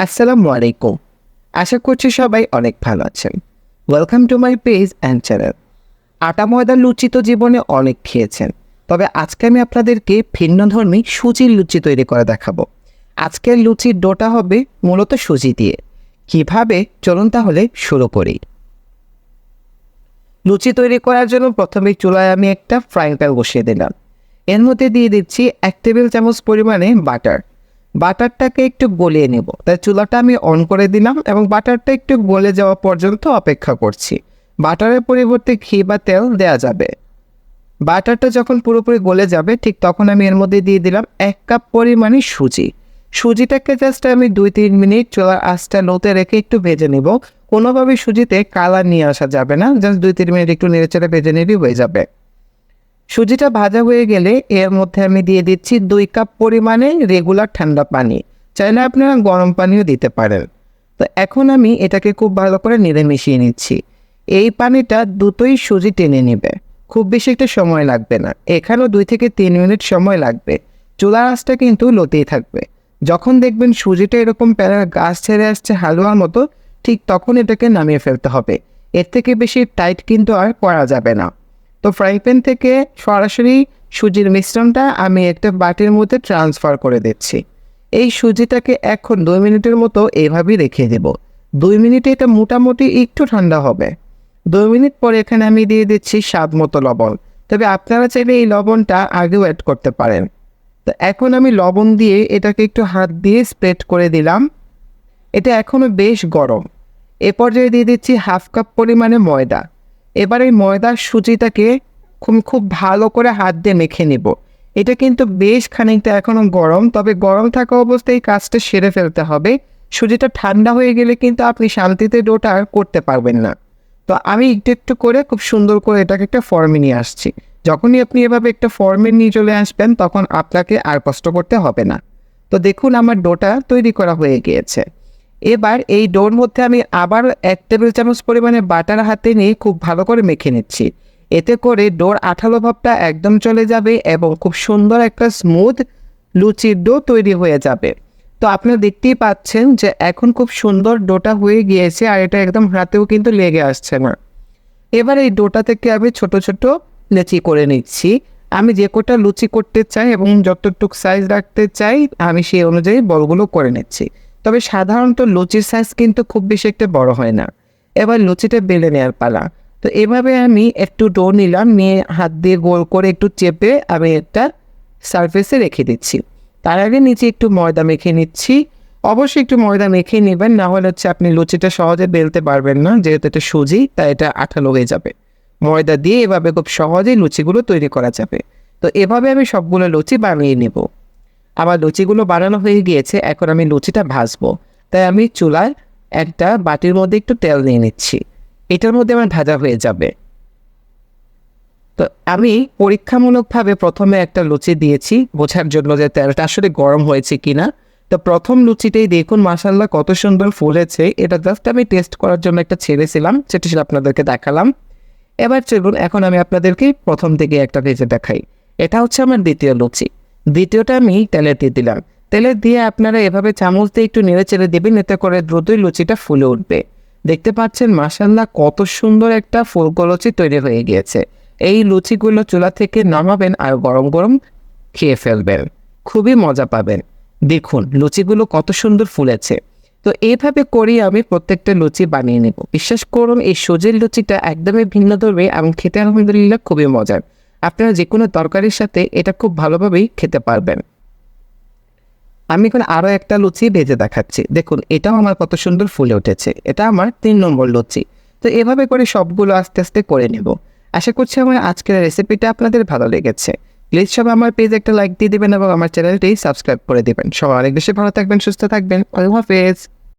আসসালামু আলাইকুম। আশা করছি সবাই অনেক ভালো আছেন। Welcome to my page and channel. আটা ময়দার লুচি তো জীবনে অনেক খেয়েছেন, তবে আজকে আমি আপনাদেরকে ভিন্নধর্মী সুজির লুচি তৈরি করে দেখাবো। আজকের লুচির ডোটা হবে মূলত সুজি দিয়ে। কিভাবে, চলুন তাহলে শুরু করি। লুচি তৈরি করার জন্য প্রথমে চুলায় আমি একটা ফ্রাইং প্যান বসিয়ে দিলাম। এর মধ্যে দিয়ে দিচ্ছি 1 টেবিল চামচ পরিমাণে বাটার। বাটারটাকে একটু গলিয়ে নেব, তাই চুলাটা আমি অন করে দিলাম এবং বাটারটা একটু গলে যাওয়া পর্যন্ত অপেক্ষা করছি। বাটারের পরিবর্তে ঘি বা তেল দেওয়া যাবে। বাটারটা যখন পুরোপুরি গলে যাবে ঠিক তখন আমি এর মধ্যে দিয়ে দিলাম 1 কাপ পরিমাণে সুজি। সুজিটাকে জাস্ট আমি 2-3 মিনিট চুলার আঁচটা লোতে রেখে একটু ভেজে নেব। কোনোভাবেই সুজিতে কালার নিয়ে আসা যাবে না, জাস্ট 2-3 মিনিট একটু নেড়েচেড়ে ভেজে নিলেই হয়ে যাবে। সুজিটা ভাজা হয়ে গেলে এর মধ্যে আমি দিয়ে দিচ্ছি 2 কাপ পরিমাণে রেগুলার ঠান্ডা পানি। চাইলে আপনারা গরম পানিও দিতে পারেন। তো এখন আমি এটাকে খুব ভালো করে নেড়ে মিশিয়ে নিচ্ছি। এই পানিটা দ্রুতই সুজি টেনে নেবে, খুব বেশি একটা সময় লাগবে না, এখানেও 2 থেকে 3 মিনিট সময় লাগবে। চুলার আঁচটা কিন্তু লোতেই থাকবে। যখন দেখবেন সুজিটা এরকম প্যানের গাছ ছেড়ে আসছে হালুয়ার মতো, ঠিক তখন এটাকে নামিয়ে ফেলতে হবে। এর থেকে বেশি টাইট কিন্তু আর করা যাবে না। তো ফ্রাই প্যান থেকে সরাসরি সুজির মিশ্রণটা আমি একটা বাটির মধ্যে ট্রান্সফার করে দিচ্ছি। এই সুজিটাকে এখন 2 মিনিটের মতো এইভাবেই রেখে দেব। 2 মিনিটে এটা মোটামুটি একটু ঠান্ডা হবে। 2 মিনিট পরে এখানে আমি দিয়ে দিচ্ছি স্বাদ মতো লবণ, তবে আপনারা চাইলে এই লবণটা আগেও অ্যাড করতে পারেন। তো এখন আমি লবণ দিয়ে এটাকে একটু হাত দিয়ে স্প্রেড করে দিলাম। এটা এখনও বেশ গরম। এ পর্যায়ে দিয়ে দিচ্ছি 1/2 কাপ পরিমাণে ময়দা। এবার এই ময়দার সুজিটাকে খুব ভালো করে হাত দিয়ে মেখে নেব। এটা কিন্তু বেশ খানিকটা এখনও গরম, তবে গরম থাকা অবস্থায় এই কাজটা সেরে ফেলতে হবে। সুজিটা ঠান্ডা হয়ে গেলে কিন্তু আপনি শান্তিতে ডোটা আর করতে পারবেন না। তো আমি একটু একটু করে খুব সুন্দর করে এটাকে একটা ফর্মে নিয়ে আসছি। যখনই আপনি এভাবে একটা ফর্মে নিয়ে চলে আসবেন তখন আপনাকে আর কষ্ট করতে হবে না। তো দেখুন আমার ডোটা তৈরি করা হয়ে গিয়েছে। এবার এই ডোর মধ্যে আমি আবার 1 টেবিল চামচ পরিমাণে বাটার হাতে নিয়ে খুব ভালো করে মেখে নিচ্ছি। এতে করে ডোর আঠালো ভাবটা একদম চলে যাবে এবং খুব সুন্দর একটা স্মুথ লুচির ডো তৈরি হয়ে যাবে। তো আপনারা দেখতেই পাচ্ছেন যে এখন খুব সুন্দর ডোটা হয়ে গিয়েছে আর এটা একদম হাতেও কিন্তু লেগে আসছে না। এবার এই ডোটা থেকে আমি ছোট ছোট লেচি করে নিচ্ছি। আমি যে কটা লুচি করতে চাই এবং যতটুকু সাইজ রাখতে চাই আমি সেই অনুযায়ী বলগুলো করে নিচ্ছি। তবে সাধারণত লুচির সাইজ কিন্তু খুব বেশি একটা বড় হয় না। এবার লুচিটা বেলে নেওয়ার পালা। তো এভাবে আমি একটু ডো নিলাম, নিয়ে হাত দিয়ে গোল করে একটু চেপে আমি একটা সারফেসে রেখে দিচ্ছি। তার আগে নিচে একটু ময়দা মেখে নিচ্ছি। অবশ্যই একটু ময়দা মেখে নেবেন, না হলে আপনি লুচিটা সহজে বেলতে পারবেন না, যেহেতু এটা সুজি তাই এটা আঠালো হয়ে যাবে। ময়দা দিয়ে এভাবে খুব সহজেই লুচিগুলো তৈরি করা যাবে। তো এভাবে আমি সবগুলো লুচি বানিয়ে নেব। আমার লুচিগুলো বানানো হয়ে গিয়েছে, এখন আমি লুচিটা ভাজবো। তাই আমি চুলায় একটা বাটির মধ্যে একটু তেল নিয়ে নিচ্ছি। এটার মধ্যে আমার ভাজা হয়ে যাবে। তো আমি পরীক্ষামূলকভাবে প্রথমে একটা লুচি দিয়েছি বোঝার জন্য যে তেলটা আসলে গরম হয়েছে কিনা। তো প্রথম লুচিটাই দেখুন মাশাআল্লাহ কত সুন্দর ফুলেছে। এটা জাস্ট আমি টেস্ট করার জন্য একটা ছেড়েছিলাম, সেটা আপনাদেরকে দেখালাম। এবার চলুন এখন আমি আপনাদেরকে প্রথম থেকে একটা ভেজে দেখাই। এটা হচ্ছে আমার দ্বিতীয় লুচি। দ্বিতীয়টা আমি তেলে দিয়ে দিলাম। তেলে দিয়ে আপনারা এভাবে চামচ দিয়ে একটু নেড়ে চেড়ে দেবেন, এতে করে দ্রুতই লুচিটা ফুলে উঠবে। দেখতে পাচ্ছেন মাশাআল্লাহ কত সুন্দর একটা ফুলকো লুচি তৈরি হয়ে গিয়েছে। এই লুচিগুলো চুলা থেকে নামাবেন আর গরম গরম খেয়ে ফেলবেন, খুবই মজা পাবেন। দেখুন লুচিগুলো কত সুন্দর ফুলেছে। তো এইভাবে করেই আমি প্রত্যেকটা লুচি বানিয়ে নেব। বিশ্বাস করুন এই সুজির লুচিটা একদমই ভিন্ন ধরবে এবং খেতে আলহামদুলিল্লাহ খুবই মজার। আপনারা যে কোনো তরকারির সাথে এটা খুব ভালোভাবেই খেতে পারবেন। আমি এখন আরও একটা লুচি ভেজে দেখাচ্ছি। দেখুন এটাও আমার কত সুন্দর ফুলে উঠেছে। এটা আমার 3 নম্বর লুচি। তো এভাবে করে সবগুলো আস্তে আস্তে করে নেব। আশা করছি আমার আজকের রেসিপিটা আপনাদের ভালো লেগেছে। প্লিজ সবাই আমার পেজে একটা লাইক দিয়ে দেবেন এবং আমার চ্যানেলটি সাবস্ক্রাইব করে দেবেন। সবাই অনেক বেশি ভালো থাকবেন, সুস্থ থাকবেন। আল্লাহ হাফেজ।